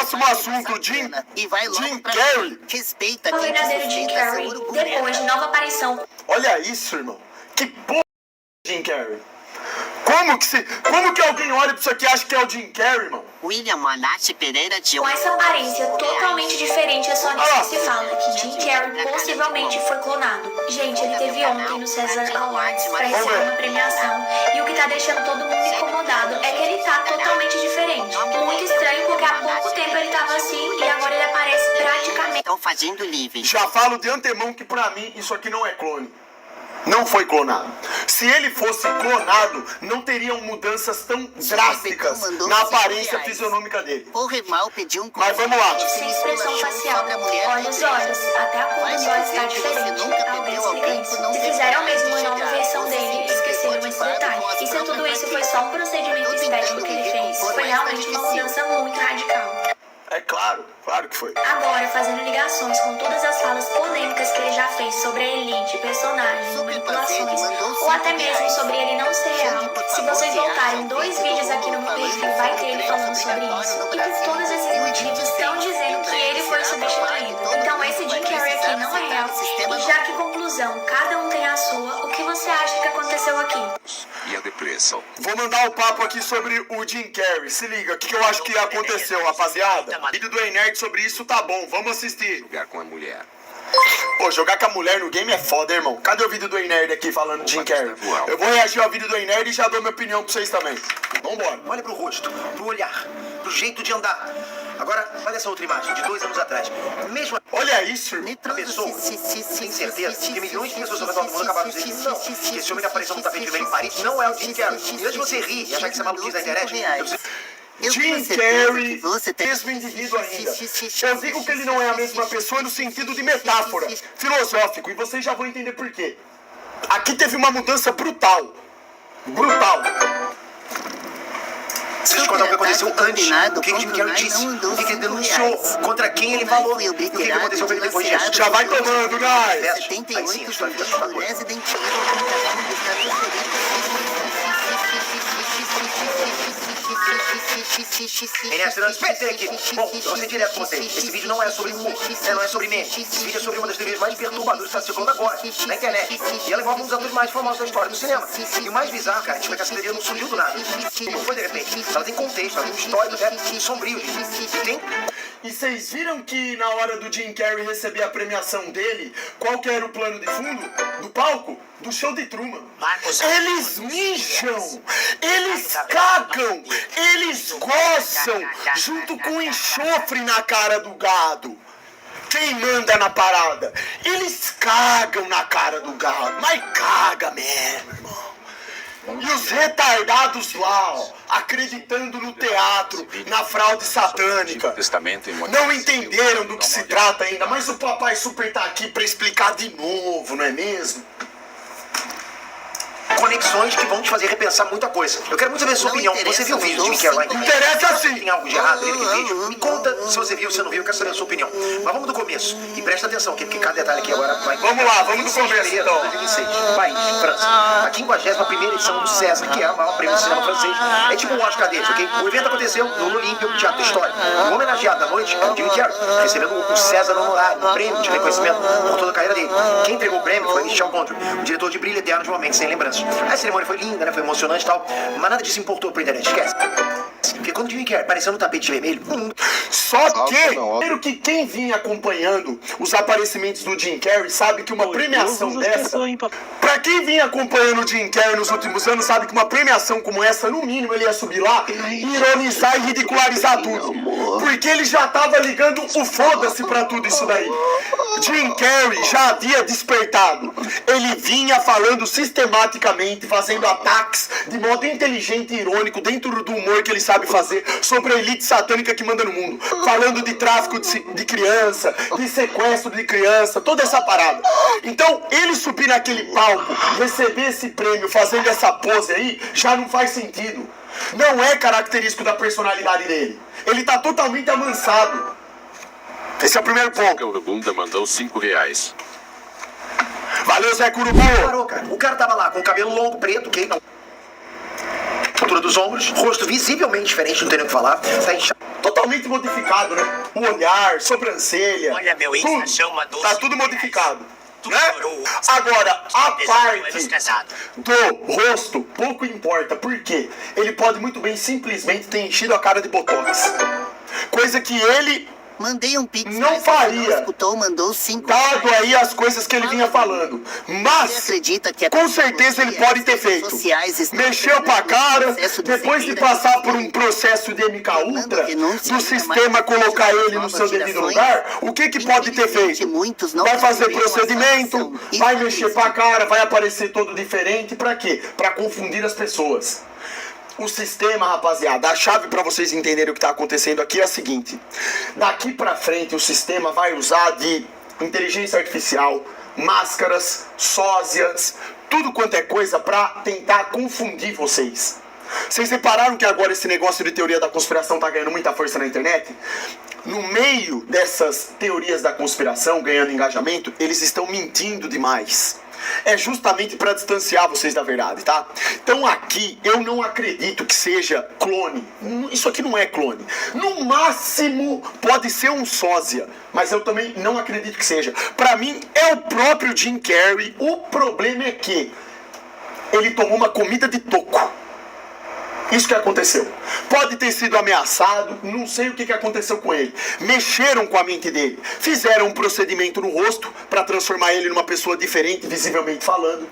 próximo assunto, Jim Carrey. Respeita quem te verdadeiro Jim sustenta, Carrey, seu urubu merda. depois de nova aparição. Olha isso, irmão. Que porra é Jim Carrey? Como que alguém olha pra isso aqui e acha que é o Jim Carrey, irmão? William Manasse Pereira de... Com essa aparência totalmente diferente, é só nisso que se fala que Jim Carrey possivelmente foi clonado. Gente, ele teve ontem no César Awards pra receber uma premiação. E o que tá deixando todo mundo incomodado é que ele tá totalmente diferente. Muito estranho, porque há pouco tempo ele tava assim e agora ele aparece praticamente... Estão fazendo livre. Já falo de antemão que pra mim isso aqui não é clone. Não foi clonado. Se ele fosse clonado, não teriam mudanças tão drásticas na aparência fisionômica dele. Porra, mal pediu um... Mas vamos lá. sem expressão facial, olha os olhos, até a cor dos olhos está diferente. Alguém explica isso. Se fizeram mesmo uma nova versão dele, esqueceram esse detalhe. E se tudo isso foi só um procedimento estético que ele fez, foi realmente uma mudança muito radical. É claro que foi. Agora, fazendo ligações com todas as falas polêmicas que ele já fez sobre a elite, personagens, manipulações, ou até mesmo sobre ele não ser real, se vocês voltarem 2 vídeos aqui no meu perfil, vai ter ele falando sobre isso. E por todos esses motivos, estão dizendo que ele foi substituído. Então esse Jim Carrey aqui não é real. E já que conclusão, cada um tem a sua, o que você acha que aconteceu aqui? E a depressão. Vou mandar o papo aqui sobre o Jim Carrey. Se liga, o que eu acho que aconteceu, rapaziada? O vídeo do Nerd sobre isso tá bom, vamos assistir. Jogar com a mulher. Pô, jogar com a mulher no game é foda, irmão. Cadê o vídeo do Nerd aqui falando de Jim Carrey? Eu vou reagir ao vídeo do Nerd e já dou minha opinião pra vocês também. Vambora. Olha pro rosto, pro olhar, pro jeito de andar. Agora, olha essa outra imagem de 2 anos atrás. Mesmo Olha isso, irmão. a pessoa tem certeza que milhões de pessoas ao redor do mundo acabaram de dizer que não, que esse homem que apareceu no tapete vermelho em Paris não é o Jim Carrey. E antes de você rir e achar que isso é maluquice da internet, eu preciso... Jim Carrey, mesmo indivíduo ainda. Eu digo que ele não é a mesma pessoa no sentido de metáfora, filosófico, e vocês já vão entender por quê. Aqui teve uma mudança brutal. Brutal. Preciso te contar o que aconteceu antes, o que o Jim Carrey disse, o que ele denunciou, contra quem ele falou, e o que aconteceu com ele depois disso. Já vai tomando, guys. Aí sim, a história fica assustadora. Espera aqui. Bom, eu vou ser direto com você. Esse vídeo não é sobre humor, não é sobre meme. Esse vídeo é sobre uma das teorias mais perturbadoras que está circulando agora, na internet. E ela envolve um dos atores mais famosos da história do cinema. E o mais bizarro, cara, é que essa teoria não surgiu do nada. Não foi de repente. Ela tem contexto, ela tem história, até sombrio. E tem... E vocês viram que na hora do Jim Carrey receber a premiação dele, qual que era o plano de fundo? Do palco? Do show de Truman. Eles mijam, eles cagam, eles gozam, junto com enxofre na cara do gado. Quem manda na parada? Eles cagam na cara do gado, mas caga mesmo, irmão. E os retardados lá, ó, acreditando no teatro, na fraude satânica, não entenderam do que se trata ainda, mas o Papai Super tá aqui pra explicar de novo, não é mesmo? Conexões que vão te fazer repensar muita coisa. Eu quero muito saber a sua opinião. Você viu o vídeo de Jim Carrey? Interessa sim! Tem algo de errado nele que vejo? Me conta se você viu ou se não viu, eu quero saber a sua opinião. Mas vamos do começo. E presta atenção aqui, porque cada detalhe aqui agora vai... Vamos lá, vamos do começo então. 2006, Paris, França. A 51ª edição do César, que é o maior prêmio de cinema francês. É tipo um Oscar deles, ok? O evento aconteceu no Olímpio, Teatro Histórico. O homenageado da noite é o Jim Carrey, recebendo o César honorário, um prêmio de reconhecimento por toda a carreira dele. Quem entregou o prêmio foi Michel Gondry, o diretor de Brilho Eterno de Momentos Sem Lembranças. A cerimônia foi linda, né? Foi emocionante e tal, mas nada disso importou pra internet, esquece. Porque quando o Jim Carrey apareceu no tapete vermelho, Só que, primeiro que quem vinha acompanhando os aparecimentos do Jim Carrey sabe que uma premiação dessa... Pra quem vinha acompanhando o Jim Carrey nos últimos anos, sabe que uma premiação como essa, no mínimo, ele ia subir lá, ironizar e ridicularizar tudo. Porque ele já tava ligando o foda-se pra tudo isso daí. Jim Carrey já havia despertado. Ele vinha falando sistematicamente, fazendo ataques de modo inteligente e irônico, dentro do humor que ele sabe fazer, sobre a elite satânica que manda no mundo. Falando de tráfico de criança, de sequestro de criança, toda essa parada. Então, ele subir naquele palco, receber esse prêmio, fazendo essa pose aí, já não faz sentido. Não é característico da personalidade dele. Ele tá totalmente amansado. Esse é o primeiro ponto. O Bunda mandou R$5. Valeu, Zé Curubu. parou, cara. O cara tava lá com o cabelo longo, preto, que não... altura dos ombros, rosto visivelmente diferente, não tem nem o que falar, tá inchado. totalmente modificado, né? O olhar, sobrancelha, Olha, meu tudo, Insta chama 12 tá tudo reais. modificado, Tudo né? coroa. Agora, a 19 parte anos casado. do rosto, pouco importa, por quê? Ele pode muito bem simplesmente ter enchido a cara de botox, coisa que ele Mandei um pix, não mas faria. Não escutou, mandou 5. dado aí as coisas que ele vinha falando. Você Mas, acredita que a com certeza ele pode ter feito. sociais estão Mexeu pra cara, processo de depois de cegueira passar por um processo de MK Ultra, do sistema colocar ele no seu devido lugar, o que pode ter feito? Vai fazer procedimento, vai mexer pra cara, vai aparecer todo diferente, pra quê? Pra confundir as pessoas. O sistema, rapaziada, a chave para vocês entenderem o que está acontecendo aqui é a seguinte: daqui para frente o sistema vai usar de inteligência artificial, máscaras, sósias, tudo quanto é coisa para tentar confundir vocês. Vocês repararam que agora esse negócio de teoria da conspiração tá ganhando muita força na internet? No meio dessas teorias da conspiração ganhando engajamento, eles estão mentindo demais. É justamente para distanciar vocês da verdade, tá? Então aqui eu não acredito que seja clone. Isso aqui não é clone. No máximo pode ser um sósia, mas eu também não acredito que seja. Para mim é o próprio Jim Carrey. O problema é que ele tomou uma comida de toco. Isso que aconteceu. Pode ter sido ameaçado, não sei o que aconteceu com ele. Mexeram com a mente dele. Fizeram um procedimento no rosto para transformar ele numa pessoa diferente, visivelmente falando.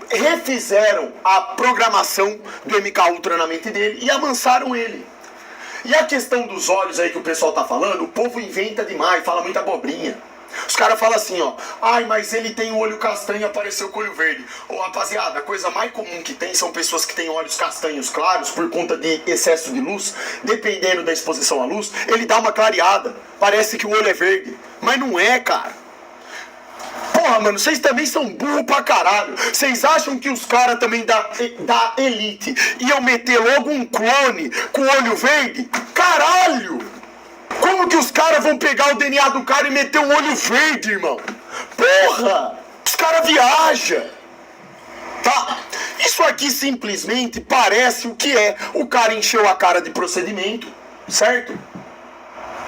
Refizeram a programação do MK Ultra na mente dele e amansaram ele. E a questão dos olhos aí que o pessoal tá falando, o povo inventa demais, fala muita abobrinha. Os caras falam assim, ó: ai, mas ele tem o olho castanho e apareceu com o olho verde. Ô, rapaziada, a coisa mais comum que tem são pessoas que têm olhos castanhos claros por conta de excesso de luz. Dependendo da exposição à luz, ele dá uma clareada. Parece que o olho é verde. Mas não é, cara. Porra, mano, vocês também são burros pra caralho. Vocês acham que os caras também da elite iam meter logo um clone com olho verde? Caralho! Como que os caras vão pegar o DNA do cara e meter um olho verde, irmão? Porra! Os caras viajam! Tá? Isso aqui simplesmente parece o que é. O cara encheu a cara de procedimento, certo?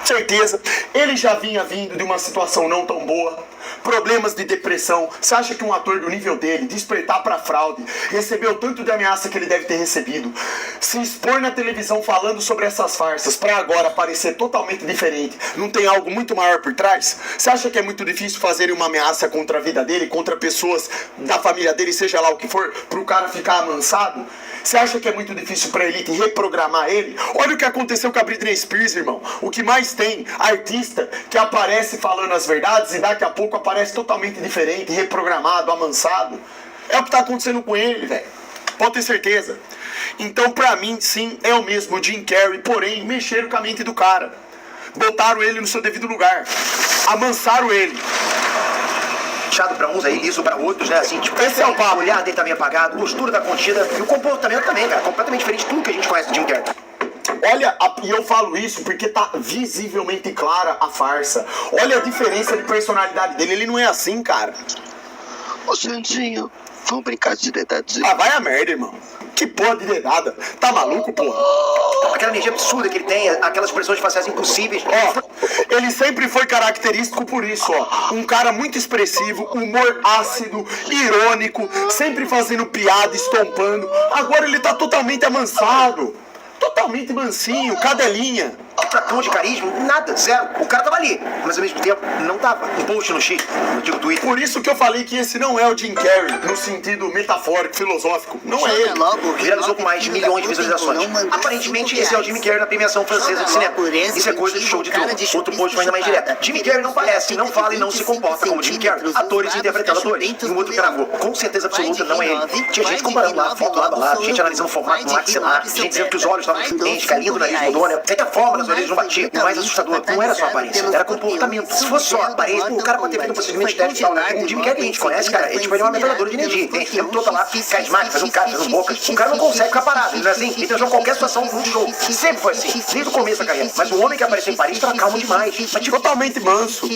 Certeza. Ele já vinha vindo de uma situação não tão boa. Problemas de depressão. Você acha que um ator do nível dele, despertar pra fraude, recebeu tanto de ameaça que ele deve ter recebido, se expor na televisão falando sobre essas farsas pra agora parecer totalmente diferente, não tem algo muito maior por trás? Você acha que é muito difícil fazerem uma ameaça contra a vida dele, contra pessoas da família dele, seja lá o que for, pro cara ficar amansado? Você acha que é muito difícil pra elite reprogramar ele? Olha o que aconteceu com a Britney Spears, irmão. O que mais tem artista que aparece falando as verdades e daqui a pouco aparece totalmente diferente, reprogramado, amansado. É o que tá acontecendo com ele, velho. Pode ter certeza. Então, pra mim, sim, é o mesmo Jim Carrey, porém, mexeram com a mente do cara. Botaram ele no seu devido lugar. Amansaram ele. Chato pra uns aí, liso pra outros, né? Assim, tipo, esse é o papo. O olhar dele tá meio apagado, a postura tá contida e o comportamento também, cara. Completamente diferente de tudo que a gente conhece de Jim Carrey. Olha, e eu falo isso porque tá visivelmente clara a farsa. Olha a diferença de personalidade dele. Ele não é assim, cara. Ô, Xandinho, vamos brincar de dedadinho. Ah, vai a merda, irmão. Que porra de dedada. Tá maluco, porra? Aquela energia absurda que ele tem, aquelas expressões faciais impossíveis. Ó, ele sempre foi característico por isso, ó. Um cara muito expressivo, humor ácido, irônico, sempre fazendo piada, estompando. Agora ele tá totalmente amansado. Totalmente mansinho, cadelinha. Fracão de carisma, nada, zero. O cara tava ali, mas ao mesmo tempo não tava. Um post no X, no antigo Twitter. Por isso que eu falei que esse não é o Jim Carrey, no sentido metafórico, filosófico. Não é ele. Viralizou com mais de milhões de visualizações. Aparentemente, esse é o Jimmy Carrey na premiação francesa de cinema. Isso é coisa de show de truco. Outro post foi ainda mais direto. Jimmy Carrey não parece, não fala e não se comporta como Jimmy Carrey. Atores interpretando atores. E um outro gravou. Com certeza absoluta, não é ele. Tinha gente comparando lá, foto lado a lado, gente analisando o formato do maxilar, gente dizendo que os olhos estavam diferentes, que a linha do nariz mudou, né? Até a forma das caso eles não batiam. O mais assustador não era só a aparência, era comportamento. Se fosse só a aparência, o cara pode ter feito um procedimento estético e tal, né? O Jim Carrey, a gente conhece, cara, ele é uma metralhadora de energia. Tem esse tempo todo lá, carismático, faz um cara, faz um boca. O cara não consegue ficar parado, ele não é assim? Ele transforma qualquer situação num show. Sempre foi assim, desde o começo da carreira. Mas o homem que apareceu em Paris tava calmo demais. Mas tipo, totalmente manso.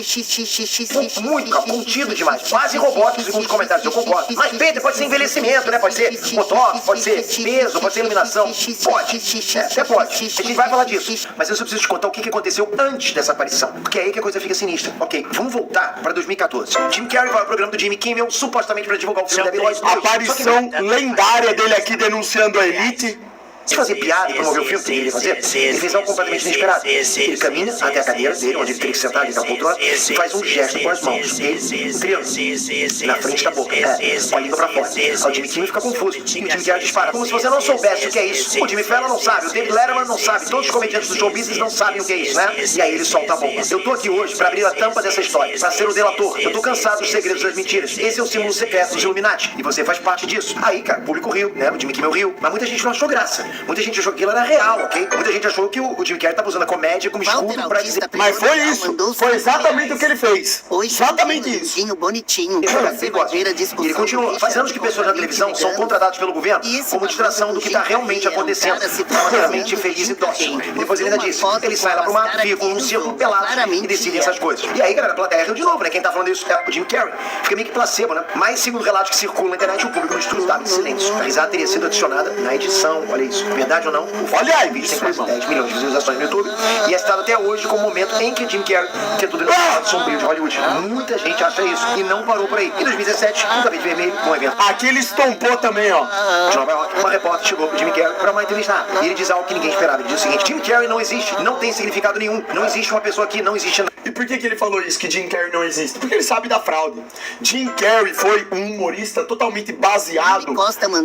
Muito calmo, contido demais. Quase robótico, segundo os comentários, eu concordo. Mas Peter, pode ser envelhecimento, né? Pode ser botox, pode ser peso, pode ser iluminação. Pode, até pode. A gente vai falar disso. Mas eu só preciso te contar o que aconteceu antes dessa aparição. Porque é aí que a coisa fica sinistra. Ok, vamos voltar pra 2014. Jim Carrey vai ao programa do Jimmy Kimmel, supostamente pra divulgar o filme da Billy. Aparição lendária dele aqui denunciando a Elite. Se fazer piada, promover o filme que ele queria fazer, ele fez algo completamente inesperado. Ele caminha até a cadeira dele, onde ele teria que sentar ali na poltrona, e faz um gesto com as mãos. Ele, triângulo, na frente da boca, com a língua pra fora. O Jimmy Kimmel fica confuso. E o Jimmy Carrey dispara, como se você não soubesse o que é isso. O Jimmy Fallon não sabe, o David Letterman não sabe, todos os comediantes do show business não sabem o que é isso, né? E aí ele solta a bomba. Eu tô aqui hoje pra abrir a tampa dessa história, pra ser o delator. Eu tô cansado dos segredos das mentiras. Esse é o símbolo secreto dos Illuminati, e você faz parte disso. Aí, cara, o público riu, né? O Jimmy Kimmel riu, mas muita gente não achou graça. Muita gente achou que aquilo era real, ok? Muita gente achou que o Jim Carrey tava usando a comédia como escudo pra dizer... Mas foi isso. Foi exatamente o que ele fez. Exatamente isso. Bonitinho. E ele continua. Faz anos que pessoas na televisão são contratadas pelo governo como distração do que tá realmente acontecendo. Realmente feliz e dócil. Depois ele ainda disse, ele sai lá pro mato, fica com um círculo pelado e decide essas coisas. E aí, galera, a plateia riu de novo, né? Quem tá falando isso é o Jim Carrey. Fica meio que placebo, né? Mas, segundo relatos que circulam na internet, o público no estúdio estava em silêncio. A risada teria sido adicionada na edição, olha isso. Verdade ou não? Olha aí, vídeo tem quase 10 milhões de visualizações no YouTube e é citado até hoje como o momento em que Jim Carrey tentou denunciar o sombrio de Hollywood. Muita gente acha isso e não parou por aí. Em 2017, um tapete vermelho, um evento. Aqui ele estompou também, ó. De Nova York, uma repórter chegou pro Jim Carrey pra uma entrevista. E ele diz algo que ninguém esperava. Ele diz o seguinte: Jim Carrey não existe, não tem significado nenhum. Não existe uma pessoa aqui, não existe nada. E por que ele falou isso, que Jim Carrey não existe? Porque ele sabe da fraude. Jim Carrey foi um humorista totalmente baseado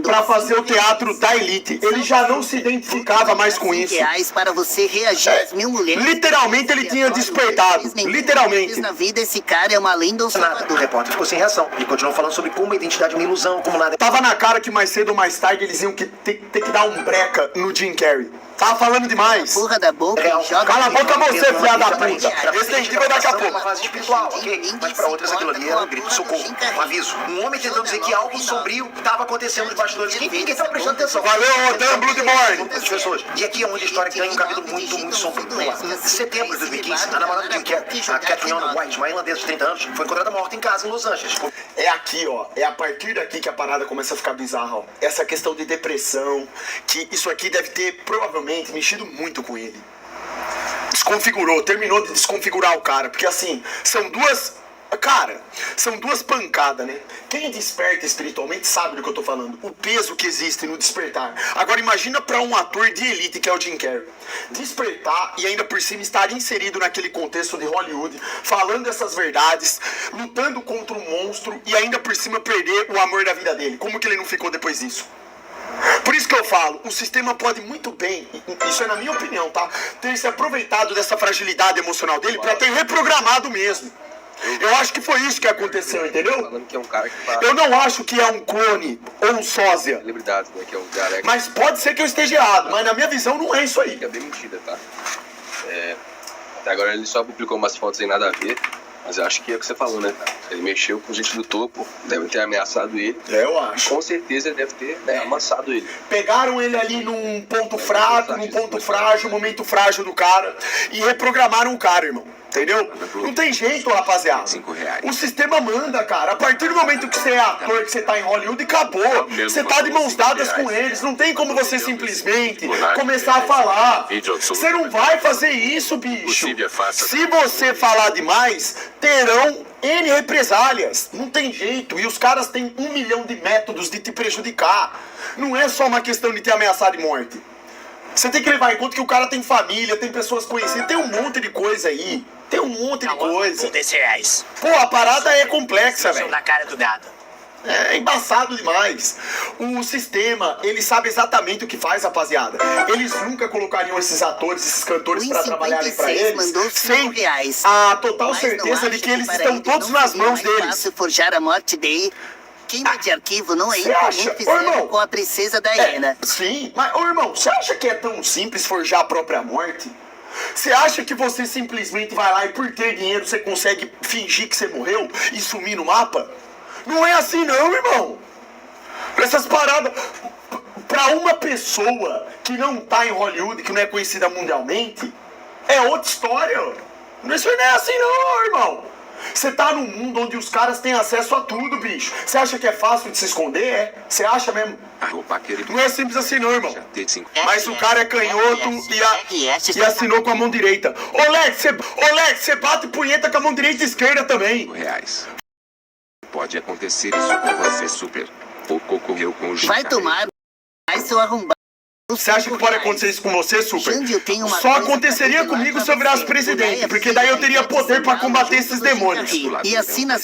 pra fazer o teatro da elite. Ele já não se identificava mais com isso. Para você reagir às 1000 mulheres. Literalmente ele tinha despertado. Literalmente. Na vida, esse cara é uma lenda ou nada. O repórter ficou sem reação. Ele continuou falando sobre como a identidade é uma ilusão, como nada. Tava na cara que mais cedo ou mais tarde eles iam ter que dar um breca no Jim Carrey. Tava falando demais. Porra da boca. Cala a boca você, filha da puta. Esse tem que vai daqui a pouco. Uma fase espiritual, ok? Mas pra outras aquilo ali era um grito de socorro, um aviso. Um homem tentando dizer que algo sombrio estava acontecendo nos bastidores. Ninguém estava prestando atenção. Valeu, Dan Bloodborne. As pessoas. E aqui é onde a história ganha um capítulo muito sombrio. Em setembro de 2015, a namorada de Jim Carrey, a Catriona White, uma irlandesa de 30 anos, foi encontrada morta em casa em Los Angeles. É aqui, ó. É a partir daqui que a parada começa a ficar bizarra, ó. Essa questão de depressão, que isso aqui deve ter provavelmente mexido muito com ele. Desconfigurou, terminou de desconfigurar o cara. Porque assim, são duas pancadas, né? Quem desperta espiritualmente sabe do que eu tô falando. O peso que existe no despertar. Agora imagina pra um ator de elite que é o Jim Carrey. Despertar e ainda por cima estar inserido naquele contexto de Hollywood, falando essas verdades, lutando contra um monstro e ainda por cima perder o amor da vida dele. Como que ele não ficou depois disso? Por isso que eu falo, o sistema pode muito bem, isso é na minha opinião, tá? Ter se aproveitado dessa fragilidade emocional dele pra ter reprogramado mesmo. Eu acho que foi isso que aconteceu, entendeu? Eu não acho que é um clone ou um sósia. Mas pode ser que eu esteja errado, mas na minha visão não é isso aí. É bem mentira, tá? Até agora ele só publicou umas fotos sem nada a ver. Mas eu acho que é o que você falou, né? Ele mexeu com gente do topo, deve ter ameaçado ele. Eu acho. Com certeza ele deve ter amassado ele. Pegaram ele ali num ponto fraco, num ponto frágil, momento frágil do cara, e reprogramaram o cara, irmão. Entendeu? Não tem jeito, rapaziada. O sistema manda, cara. A partir do momento que você é ator, que você tá em Hollywood, acabou. Você tá de mãos dadas com eles. Não tem como você simplesmente começar a falar. Você não vai fazer isso, bicho. Se você falar demais, terão N represálias. Não tem jeito. E os caras têm 1 milhão de métodos de te prejudicar. Não é só uma questão de te ameaçar de morte. Você tem que levar em conta que o cara tem família, tem pessoas conhecidas, tem um monte de coisa aí. Tem um monte de coisa. R$10. Pô, a parada é complexa, velho. Na cara do gado. É embaçado demais. O sistema, ele sabe exatamente o que faz, rapaziada. Eles nunca colocariam esses atores, esses cantores pra trabalharem pra eles sem a total certeza de que eles estão todos nas mãos deles. Forjar a morte dele. Queima de arquivo não é como fizeram com a princesa Diana. Sim, mas, ô irmão, você acha que é tão simples forjar a própria morte? Você acha que você simplesmente vai lá e por ter dinheiro você consegue fingir que você morreu e sumir no mapa? Não é assim não, irmão. Essas paradas... Pra uma pessoa que não tá em Hollywood, que não é conhecida mundialmente, é outra história. Isso não é assim não, irmão. Você tá num mundo onde os caras têm acesso a tudo, bicho. Você acha que é fácil de se esconder? É? Você acha mesmo? Não é simples assim não, irmão. Mas o cara é canhoto e assinou com a mão direita. Ô Lex, você bate punheta com a mão direita e esquerda também. R$5. Pode acontecer isso com você, Super. Pouco ocorreu com o Jim Vai Carrey. tomar... Vai, seu arrombado. Você acha que pode acontecer isso com você, Super? Só aconteceria comigo se eu virasse presidente, porque daí eu teria poder pra combater esses demônios.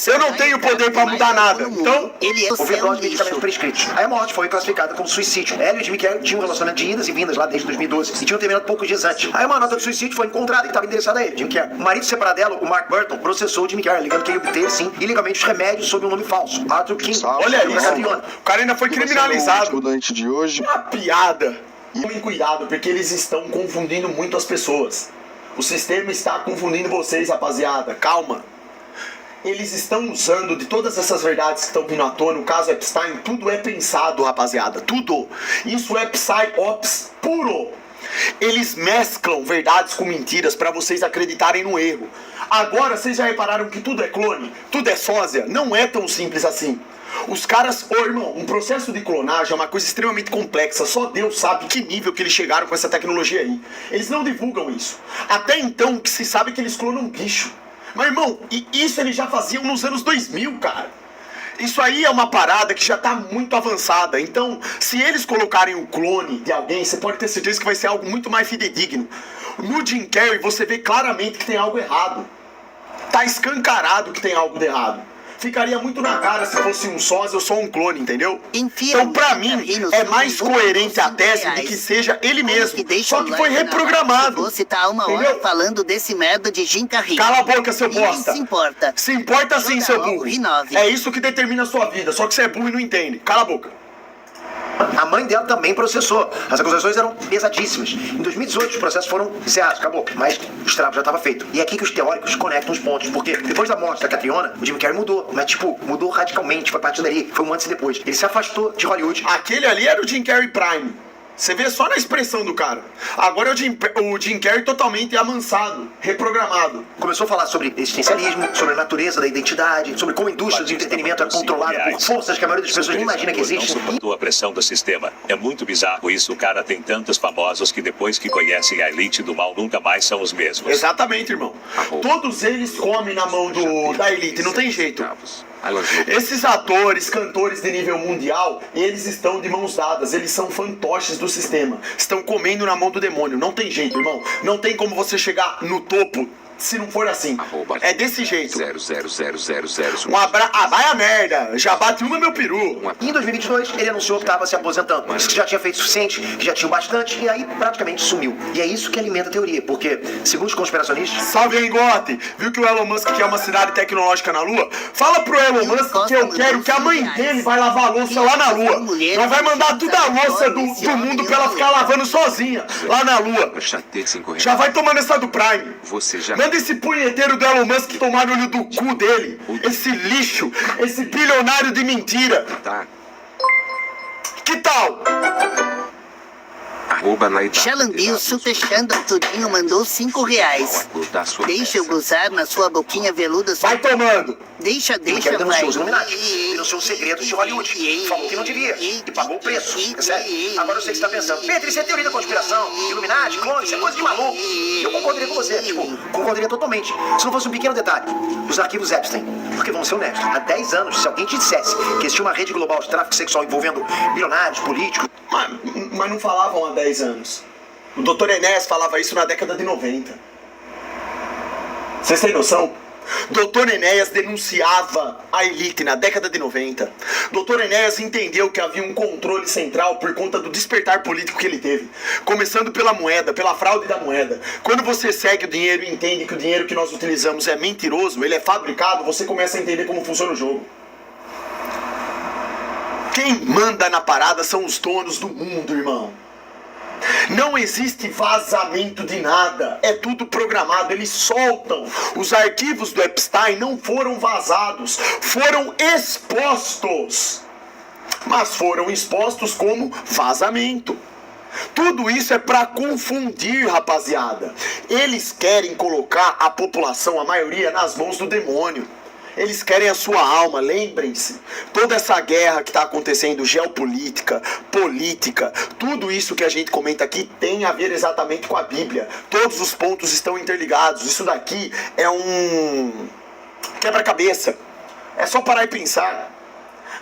Eu não tenho poder pra mudar nada, então... Overdose de medicamentos prescritos. Aí a morte foi classificada como suicídio. Ela e o Jim Carrey tinham um relacionamento de idas e vindas lá desde 2012 e tinham terminado poucos dias antes. Aí uma nota de suicídio foi encontrada que estava endereçada a ele, Jim Carrey. O marido separado dela, o Mark Burton, processou o Jim Carrey, alegando que ele obteve, sim, ilegalmente os remédios sob um nome falso, Arthur King. Olha isso, o cara ainda foi criminalizado. De hoje. Uma piada. Tomem cuidado, porque eles estão confundindo muito as pessoas. O sistema está confundindo vocês, rapaziada. Calma. Eles estão usando de todas essas verdades que estão vindo à tona. No caso Epstein, tudo é pensado, rapaziada. Tudo. Isso é psyops puro. Eles mesclam verdades com mentiras para vocês acreditarem no erro. Agora, vocês já repararam que tudo é clone? Tudo é sósia? Não é tão simples assim. Os caras, irmão, um processo de clonagem é uma coisa extremamente complexa. Só Deus sabe que nível que eles chegaram com essa tecnologia aí. Eles não divulgam isso. Até então, o que se sabe é que eles clonam bicho. Mas, irmão, e isso eles já faziam nos anos 2000, cara. Isso aí é uma parada que já tá muito avançada. Então, se eles colocarem o clone de alguém, você pode ter certeza que vai ser algo muito mais fidedigno. No Jim Carrey, você vê claramente que tem algo errado. Tá escancarado que tem algo de errado. Ficaria muito na cara se fosse um sósia ou só um clone, entendeu? Então, pra mim, é mais coerente a tese de que seja ele mesmo. Só que foi reprogramado. Você tá uma hora falando desse merda de Jim Carrey. Cala a boca, seu bosta. Se importa. Se importa sim, seu burro. É isso que determina a sua vida. Só que você é burro e não entende. Cala a boca. A mãe dela também processou. As acusações eram pesadíssimas. Em 2018, os processos foram encerrados, acabou. Mas o estrago já estava feito. E é aqui que os teóricos conectam os pontos. Porque depois da morte da Catriona, o Jim Carrey mudou. Mas, mudou radicalmente. Foi a partir dali. Foi um antes e depois. Ele se afastou de Hollywood. Aquele ali era o Jim Carrey Prime. Você vê só na expressão do cara. Agora é o Jim Carrey totalmente amansado, reprogramado. Começou a falar sobre existencialismo, sobre a natureza da identidade, sobre como a indústria do entretenimento é controlada por forças que a maioria das pessoas nem imagina que existem. Não suportou a pressão do sistema. É muito bizarro isso. O cara tem tantos famosos que depois que conhecem a elite do mal nunca mais são os mesmos. Exatamente, irmão. Todos eles comem na mão da elite, não tem jeito. Esses atores, cantores de nível mundial, eles estão de mãos dadas, eles são fantoches do sistema, estão comendo na mão do demônio, não tem jeito, irmão, não tem como você chegar no topo se não for assim. É desse jeito. 00000. Vai a merda, já bate uma meu peru. E em 2022 ele anunciou que estava se aposentando, disse que já tinha feito o suficiente, que já tinha o bastante, e aí praticamente sumiu. E é isso que alimenta a teoria, porque, segundo os conspiracionistas... Salve aí, Gotti! Viu que o Elon Musk quer uma cidade tecnológica na Lua? Fala pro Elon Musk que eu quero que a mãe dele vai lavar a louça lá na Lua. Nós vai mandar toda a louça do mundo pra ela ficar lavando sozinha lá na Lua. Já vai tomando essa do Prime. Você já... Manda esse punheteiro do Elon Musk tomar no olho do cu dele. Esse lixo, esse bilionário de mentira. Tá. Que tal? Xalandio Super Xandão Tudinho mandou R$5. Deixa eu gozar na sua boquinha veluda. Vai tomando. Deixa, Ele vai. denunciou os Illuminati, denunciou os segredos de Hollywood, falou que não devia e pagou o preço. É sério. Agora eu sei que você está pensando, Pedro, isso é teoria da conspiração, Illuminati, clone, isso é coisa de maluco. Eu concordaria com você, concordaria totalmente. Se não fosse um pequeno detalhe, os arquivos Epstein. Porque vamos ser honestos, há 10 anos, se alguém te dissesse que existia uma rede global de tráfico sexual envolvendo bilionários, políticos... Mas não falavam há 10 anos. O Dr. Enéas falava isso na década de 90. Vocês têm noção? Dr. Enéas denunciava a elite na década de 90. Dr. Enéas entendeu que havia um controle central por conta do despertar político que ele teve. Começando pela moeda, pela fraude da moeda. Quando você segue o dinheiro e entende que o dinheiro que nós utilizamos é mentiroso, ele é fabricado, você começa a entender como funciona o jogo. Quem manda na parada são os donos do mundo, irmão. Não existe vazamento de nada, é tudo programado, eles soltam. Os arquivos do Epstein não foram vazados, foram expostos. Mas foram expostos como vazamento. Tudo isso é para confundir, rapaziada. Eles querem colocar a população, a maioria, nas mãos do demônio. Eles querem a sua alma, lembrem-se. Toda essa guerra que está acontecendo, geopolítica, política, tudo isso que a gente comenta aqui tem a ver exatamente com a Bíblia. Todos os pontos estão interligados. Isso daqui é um quebra-cabeça. É só parar e pensar.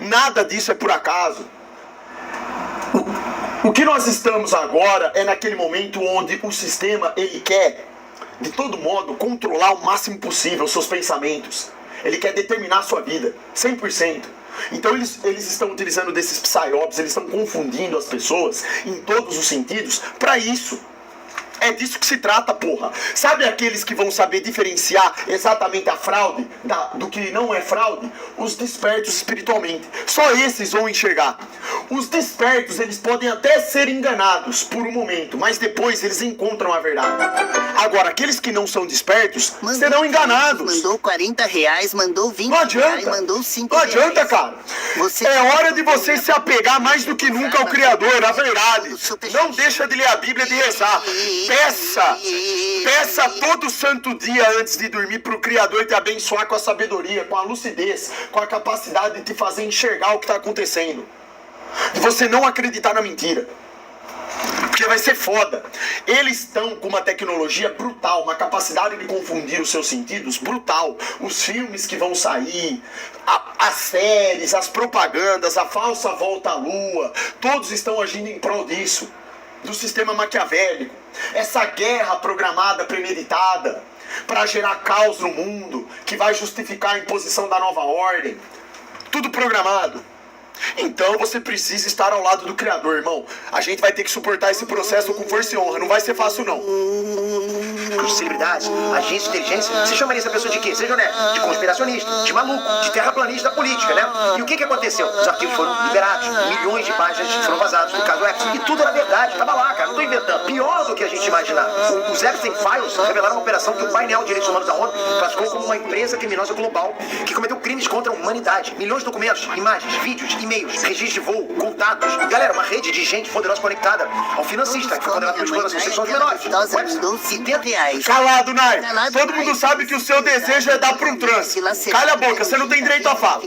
Nada disso é por acaso. O que nós estamos agora é naquele momento onde o sistema, ele quer, de todo modo, controlar o máximo possível os seus pensamentos. Ele quer determinar a sua vida, 100%. Então eles estão utilizando desses psyops, eles estão confundindo as pessoas em todos os sentidos para isso. É disso que se trata, porra. Sabe aqueles que vão saber diferenciar exatamente a fraude do que não é fraude? Os despertos espiritualmente. Só esses vão enxergar. Os despertos, eles podem até ser enganados por um momento, mas depois eles encontram a verdade. Agora, aqueles que não são despertos serão enganados. Mandou R$40, mandou 20 não adianta. Reais, mandou 5 Não adianta, cara. É hora de você se apegar mais do que nunca ao Criador, à verdade. Não deixa de ler a Bíblia e de rezar. Peça todo santo dia antes de dormir para o Criador te abençoar com a sabedoria, com a lucidez, com a capacidade de te fazer enxergar o que está acontecendo. De você não acreditar na mentira. Porque vai ser foda. Eles estão com uma tecnologia brutal, uma capacidade de confundir os seus sentidos brutal. Os filmes que vão sair, as séries, as propagandas, a falsa volta à lua, todos estão agindo em prol disso. Do sistema maquiavélico. Essa guerra programada, premeditada, para gerar caos no mundo, que vai justificar a imposição da nova ordem. Tudo programado. Então você precisa estar ao lado do Criador, irmão. A gente vai ter que suportar esse processo com força e honra. Não vai ser fácil, não. De celebridades, agências de inteligência, você chamaria essa pessoa de quê? Seja honesto, de conspiracionista, de maluco, de terraplanista da política, né? E o que aconteceu? Os arquivos foram liberados, milhões de páginas foram vazadas no caso Epstein. E tudo era verdade, tava lá, cara, não tô inventando. Pior do que a gente imaginar. Os Epstein Files revelaram uma operação que o painel de direitos humanos da ONU classificou como uma empresa criminosa global que cometeu crimes contra a humanidade. Milhões de documentos, imagens, vídeos, e-mails, registros de voo, contatos. Galera, uma rede de gente poderosa conectada ao financista que foi condenado por exploração sexual de menores. Calado, Nai. Todo mundo sabe que o seu desejo é dar pra um trans. Calha a boca, você não tem direito a fala.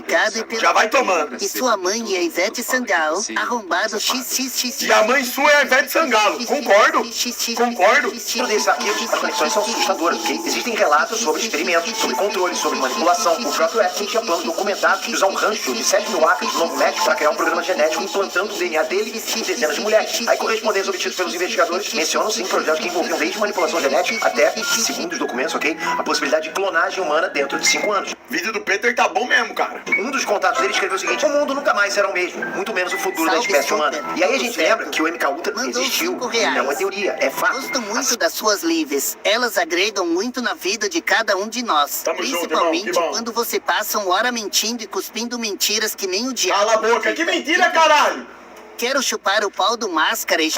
Já vai tomando. E sua mãe é a Ivete Sangalo, arrombado XXX. E a mãe sua é a Ivete Sangalo. Concordo. Concordo. Tudo isso aqui, as conexões são assustadoras, porque existem relatos sobre experimentos, sobre controle, sobre manipulação. O próprio Epstein tinha planos documentados de usar um rancho de 7 mil acres do Novo México para criar um programa genético implantando o DNA dele em dezenas de mulheres. Aí, correspondentes obtidos pelos investigadores mencionam sim projetos que envolviam desde manipulação genética até, segundo os documentos, ok, a possibilidade de clonagem humana dentro de 5 anos. O vídeo do Peter tá bom mesmo, cara. Um dos contatos dele escreveu o seguinte: o mundo nunca mais será o mesmo, muito menos o futuro da espécie humana. E aí a gente lembra que o MK Ultra existiu, não é uma teoria, é fato. Gosto muito das suas lives. Elas agregam muito na vida de cada um de nós. Tamo principalmente junto, irmão, quando você passa uma hora mentindo e cuspindo mentiras que nem o diabo. Cala a boca, que mentira, caralho! Quero chupar o pau do Máscara e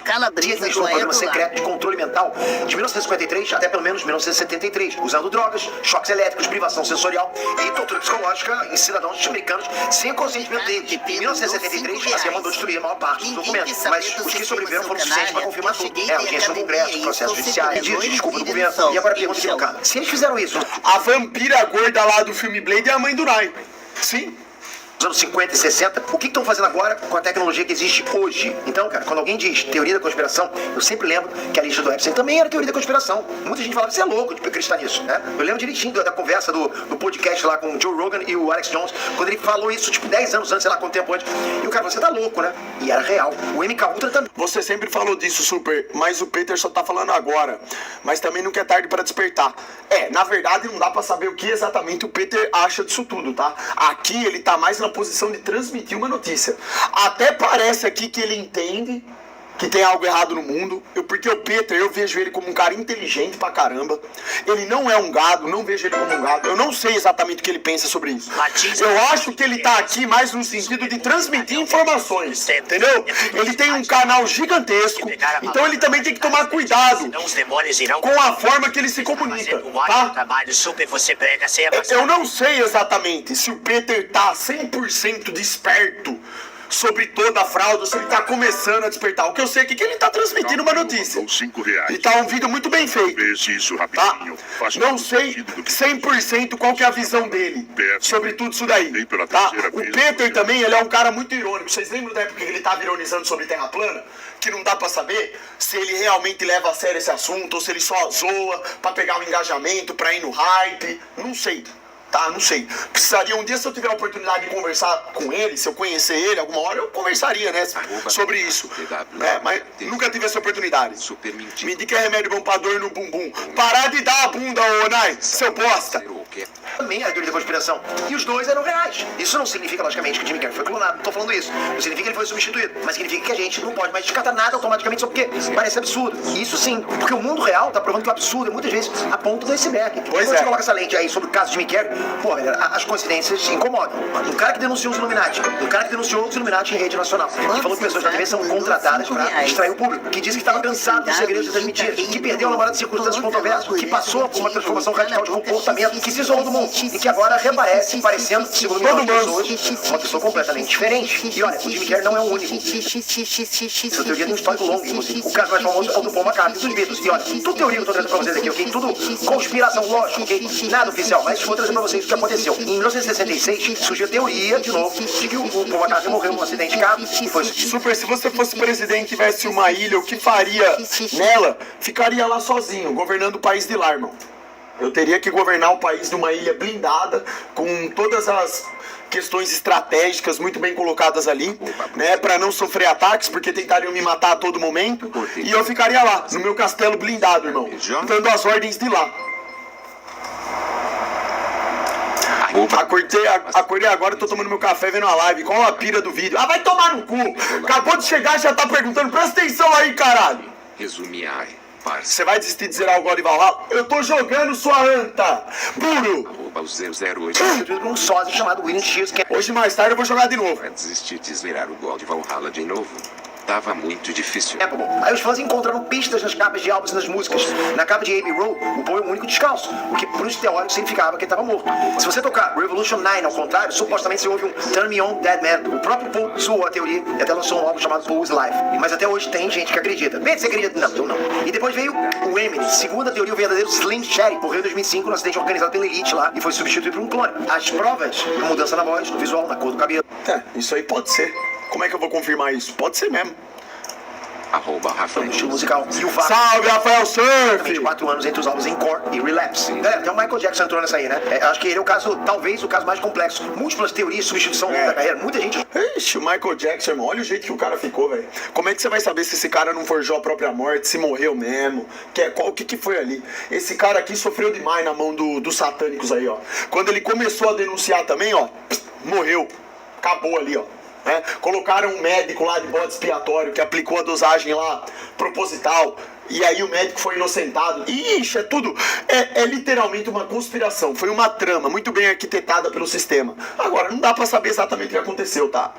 Calabresa do um programa secreto de controle mental de 1953 até pelo menos 1973, usando drogas, choques elétricos, privação sensorial e tortura psicológica em cidadãos americanos sem consentimento deles. Em 1973, a CIA mandou destruir a maior parte dos documentos, mas os que sobreviveram foram suficientes para confirmar tudo. Audiência no Congresso, processo judicial, pedido de desculpa do governo. E agora pergunta aqui no cara: se eles fizeram isso, a vampira gorda lá do filme Blade é a mãe do Nai. Sim. nos anos 50 e 60, o que estão fazendo agora com a tecnologia que existe hoje? Então, cara, quando alguém diz teoria da conspiração, eu sempre lembro que a lista do Epstein também era teoria da conspiração. Muita gente falava, você é louco de acreditar nisso, né? Eu lembro direitinho da conversa do podcast lá com o Joe Rogan e o Alex Jones, quando ele falou isso, tipo, 10 anos antes, sei lá quanto tempo antes. E o cara falou, você tá louco, né? E era real. O MK Ultra também. Você sempre falou disso, Super, mas o Peter só tá falando agora. Mas também nunca é tarde para despertar. Na verdade, não dá pra saber o que exatamente o Peter acha disso tudo, tá? Aqui ele tá mais na posição de transmitir uma notícia. Até parece aqui que ele entende que tem algo errado no mundo. Porque o Peter, eu vejo ele como um cara inteligente pra caramba. Ele não é um gado, não vejo ele como um gado. Eu não sei exatamente o que ele pensa sobre isso. Eu acho que ele tá aqui mais no sentido de transmitir informações, entendeu? Ele tem um canal gigantesco, então ele também tem que tomar cuidado com a forma que ele se comunica, tá? Eu não sei exatamente se o Peter tá 100% desperto sobre toda a fraude, se ele tá começando a despertar. O que eu sei é que ele tá transmitindo uma notícia. E tá um vídeo muito bem feito. Tá? Não sei 100% qual que é a visão dele sobre tudo isso daí. Tá? O Peter também, ele é um cara muito irônico. Vocês lembram da época que ele tava ironizando sobre Terra plana? Que não dá pra saber se ele realmente leva a sério esse assunto ou se ele só zoa pra pegar o engajamento, pra ir no hype. Não sei. Tá, não sei. Precisaria um dia, se eu tiver a oportunidade de conversar com ele, se eu conhecer ele, alguma hora eu conversaria, né, sobre isso. Mas nunca tive essa oportunidade. Me indica remédio bom pra dor no bumbum. Parar de dar a bunda, ô Nai, seu bosta. Também a teoria da conspiração. E os dois eram reais. Isso não significa, logicamente, que o Jimmy Carter foi clonado. Não tô falando isso. Não significa que ele foi substituído. Mas significa que a gente não pode mais descartar nada automaticamente só porque parece absurdo. Isso sim. Porque o mundo real tá provando que o absurdo é muitas vezes a ponta do iceberg. Quando você coloca essa lente aí sobre o caso de Jimmy Carter, pô, galera, as coincidências incomodam. Um cara que denunciou os Illuminati, um cara que denunciou os Illuminati em rede nacional, que falou que pessoas da TV são contratadas pra distrair o público, que disse que estava cansado dos segredos das mentiras, que perdeu o namorado de circunstâncias controversas, que passou por uma transformação radical de comportamento, que se isolou do mundo e que agora reaparece parecendo, segundo milhões de pessoas, uma pessoa completamente diferente. E olha, o Jimmy Carter não é o único. Essa teoria tem um histórico longo, inclusive. O caso mais famoso é o do Paul McCartney dos Beatles. E olha, tudo teoria que eu tô trazendo pra vocês aqui, ok? Tudo conspiração, lógico, ok? Nada oficial, mas vou trazer pra vocês o que aconteceu. Em 1966, surgiu a teoria, de novo, de que o Paul McCartney morreu num acidente de carro e foi Super, se você fosse presidente e tivesse uma ilha, o que faria nela? Ficaria lá sozinho, governando o país de lá, irmão. Eu teria que governar o país de uma ilha blindada, com todas as questões estratégicas muito bem colocadas ali, né, para não sofrer ataques, porque tentariam me matar a todo momento, e eu ficaria lá, no meu castelo blindado, irmão, dando as ordens de lá. Acordei agora, tô tomando meu café vendo a live. Qual a pira do vídeo? Ah, vai tomar no cu! Acabou de chegar e já tá perguntando. Presta atenção aí, caralho! Resumir, você vai desistir de zerar o God Valhalla? Eu tô jogando sua anta! Burro! um sósia chamado William Shields. Hoje mais tarde eu vou jogar de novo. Vai desistir de zerar o God Valhalla de novo? Tava muito difícil. É, bom. Aí os fãs encontraram pistas nas capas de álbuns e nas músicas. Na capa de Abbey Road, o Paul é o único descalço, o que pros teóricos significava que ele estava morto. Se você tocar Revolution 9 ao contrário, supostamente você ouve um Turn Me On Dead Man. O próprio Paul zoou a teoria e até lançou um álbum chamado Paul's Life. Mas até hoje tem gente que acredita. Bem, você acredita? Não, eu não. E depois veio o Eminem. Segundo a teoria, o verdadeiro Slim Shady morreu em 2005 num acidente organizado pela Elite lá e foi substituído por um clone. As provas, a mudança na voz, no visual, na cor do cabelo. Isso aí pode ser. Como é que eu vou confirmar isso? Pode ser mesmo. Rafael estilo musical. E o Salve, Rafael Surf! 24 anos entre os álbuns Encore e Relapse. Galera, até o Michael Jackson entrou nessa aí, né? Acho que ele é o caso, talvez o caso mais complexo. Múltiplas teorias, substituição da carreira. Muita gente... Ixi, o Michael Jackson, irmão, olha o jeito que o cara ficou, velho. Como é que você vai saber se esse cara não forjou a própria morte, se morreu mesmo? O que foi ali? Esse cara aqui sofreu demais na mão dos satânicos aí, ó. Quando ele começou a denunciar também, ó, morreu. Acabou ali, ó. Colocaram um médico lá de bode expiatório que aplicou a dosagem lá proposital e aí o médico foi inocentado. Ixi, é tudo, é literalmente uma conspiração, foi uma trama muito bem arquitetada pelo sistema. Agora, não dá pra saber exatamente o que aconteceu, tá?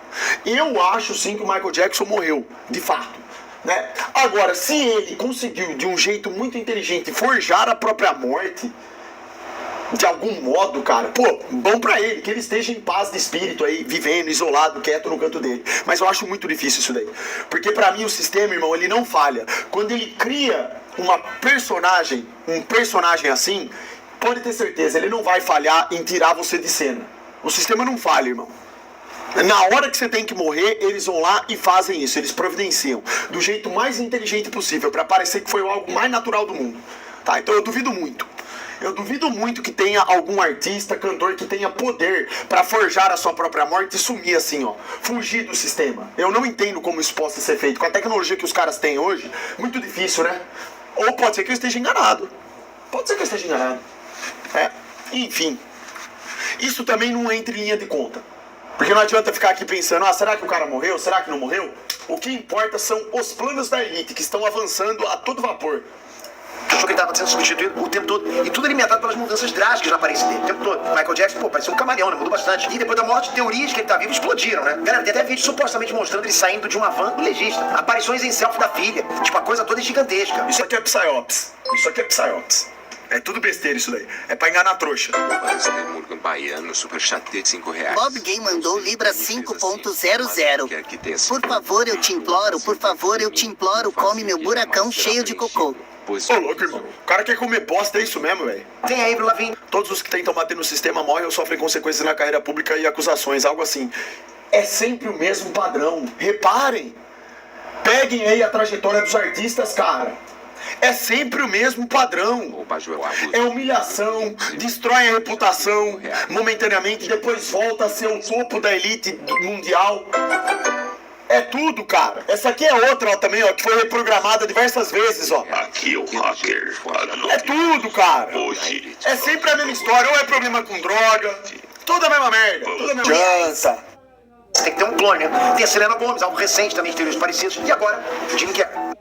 Eu acho sim que o Michael Jackson morreu, de fato, né? Agora, se ele conseguiu de um jeito muito inteligente forjar a própria morte, de algum modo, cara, pô, bom pra ele, que ele esteja em paz de espírito aí, vivendo, isolado, quieto no canto dele. Mas eu acho muito difícil isso daí. Porque pra mim o sistema, irmão, ele não falha. Quando ele cria um personagem assim, pode ter certeza, ele não vai falhar em tirar você de cena. O sistema não falha, irmão. Na hora que você tem que morrer, eles vão lá e fazem isso, eles providenciam do jeito mais inteligente possível, pra parecer que foi algo mais natural do mundo. Tá, então eu duvido muito. Eu duvido muito que tenha algum artista, cantor que tenha poder pra forjar a sua própria morte e sumir assim, ó. Fugir do sistema. Eu não entendo como isso possa ser feito. Com a tecnologia que os caras têm hoje, muito difícil, né? Ou pode ser que eu esteja enganado. Pode ser que eu esteja enganado. Enfim. Isso também não entra em linha de conta. Porque não adianta ficar aqui pensando, será que o cara morreu? Será que não morreu? O que importa são os planos da elite, que estão avançando a todo vapor. Achou que ele estava sendo substituído o tempo todo. E tudo alimentado pelas mudanças drásticas na aparência dele. O tempo todo. Michael Jackson, pô, parecia um camaleão, né? Mudou bastante. E depois da morte, teorias que ele tá vivo explodiram, né? Galera, tem até vídeo supostamente mostrando ele saindo de uma van do legista. Aparições em selfie da filha. Tipo, a coisa toda é gigantesca. Isso aqui é Psyops. Isso aqui é Psyops. É tudo besteira isso daí. É pra enganar a trouxa. Wesley Morgan Baiano, superchat de R$5. Bob Gay mandou Libra 5.00. Por favor, eu te imploro, por favor, eu te imploro, come meu buracão cheio de cocô. Ô, louco, irmão. O cara quer comer bosta, é isso mesmo, velho? Tem aí, Lavigne. Todos os que tentam bater no sistema morrem ou sofrem consequências na carreira pública e acusações, algo assim. É sempre o mesmo padrão. Reparem. Peguem aí a trajetória dos artistas, cara. É sempre o mesmo padrão. É humilhação, destrói a reputação momentaneamente, depois volta a ser o topo da elite mundial. É tudo, cara. Essa aqui é outra, ó, também, ó, que foi reprogramada diversas vezes, ó. Aqui o hacker. É tudo, cara. É sempre a mesma história. Ou é problema com droga. Toda a mesma merda. Toda a mesma criança. Tem que ter um clone, né? Tem a Selena Gomez, algo recente também, de teorias parecidas. E agora, o Jim Carrey.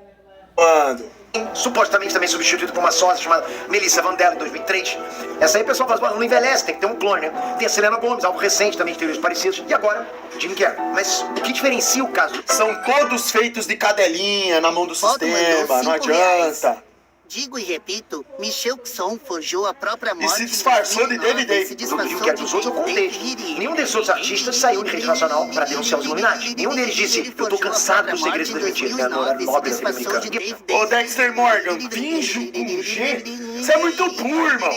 Quando? Supostamente também substituído por uma sócia chamada Melissa Vandella em 2003. Essa aí o pessoal fala, não envelhece, tem que ter um clone, né? Tem a Selena Gomez, algo recente também, de teorias parecidas. E agora, Jim Carrey. Mas o que diferencia o caso? São todos feitos de cadelinha na mão do sistema, não adianta. Digo e repito, Michel Kson forjou a própria morte. E se disfarçou de David. O Jim Carrey dos outros é o contexto. Nenhum desses outros artistas saiu de rede nacional para denunciar os Illuminati. Nenhum deles disse, eu tô cansado dos segredos transmitidos, né? No horário nobre americano. Ô, Dexter Morgan, finge com G. Você é muito burro, irmão.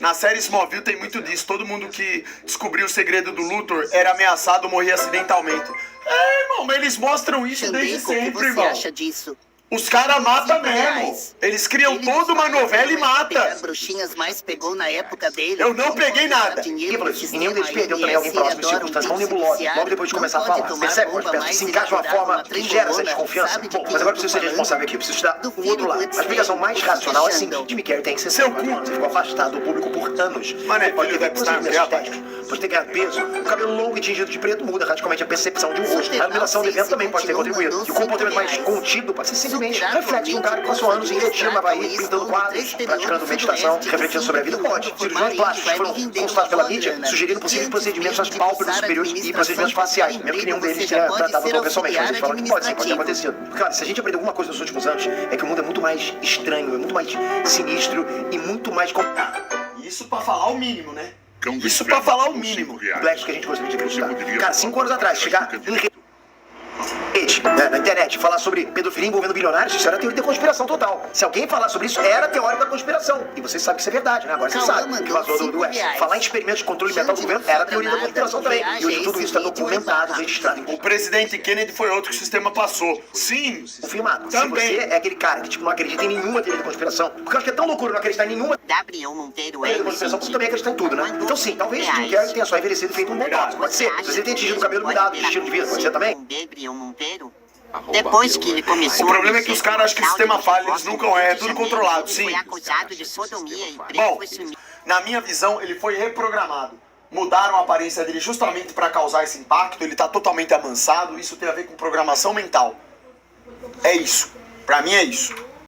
Na série Smallville tem muito disso. Todo mundo que descobriu o segredo do Luthor era ameaçado ou morria acidentalmente. É, irmão, mas eles mostram isso desde sempre, irmão. O que você acha disso? Os caras matam mesmo. Eles criam toda uma novela e matam. Bruxinhas mais pegou na época dele. Eu não peguei nada. E nenhum deles perdeu também alguém próximo de circunstâncias tão nebulosas, logo depois de começar a falar. Percebe como as peças se encaixam de uma forma que gera essa desconfiança? Bom, mas agora eu preciso ser responsável aqui, eu preciso te dar o outro lado. A explicação mais racional é assim, Jim Carrey tem 61 anos, ele ficou afastado do público por anos. Mané, Pode ter Dexter, pode ter ganhado peso, o cabelo longo e tingido de preto muda radicalmente a percepção de um rosto. A iluminação do evento também pode ter contribuído. E o comportamento mais contido pode ser simplesmente reflexo de um cara que passou anos em retiro na Bahia, pintando quadros, praticando meditação, refletindo sobre a vida. Pode. Cirurgiões plásticos foram consultados pela mídia, sugerindo possíveis procedimentos nas pálpebras superiores e procedimentos faciais, mesmo que nenhum deles tenha tratado pessoalmente, mas eles falam que pode sim, pode ter acontecido. Cara, se a gente aprendeu alguma coisa nos últimos anos, é que o mundo é muito mais estranho, é muito mais sinistro e muito mais... Isso pra falar o mínimo, né? Isso pra falar o mínimo. Complexo que a gente gostaria de acreditar. Cara, 5 anos atrás, chegar em na internet, falar sobre pedofilia envolvendo bilionários, isso era teoria da conspiração total. Se alguém falar sobre isso, era teórico da conspiração. E você sabe que isso é verdade, né? Agora você sabe que vazou do West. Falar em experimentos de controle mental do governo era teoria da conspiração também. E hoje tudo isso está documentado, registrado. O presidente Kennedy foi outro que o sistema passou. Sim. Confirmado. Também. Se você é aquele cara que tipo, não acredita em nenhuma teoria da conspiração, porque eu acho que é tão loucura não acreditar em nenhuma Gabriel Monteiro teoria da conspiração, você também acredita em tudo, né? Então sim, talvez o Jim Carrey tenha só envelhecido e feito um bom botox. Pode ser. Se ele tem tingido o cabelo mudado de estilo de vida, pode ser também? Gabriel Monteiro. Depois que ele começou... O problema é que os caras acham que o sistema falha, eles nunca é tudo controlado, sim. Bom, na minha visão, ele foi reprogramado. Mudaram a aparência dele justamente para causar esse impacto, ele tá totalmente amansado, isso tem a ver com programação mental. É isso. Pra mim é isso.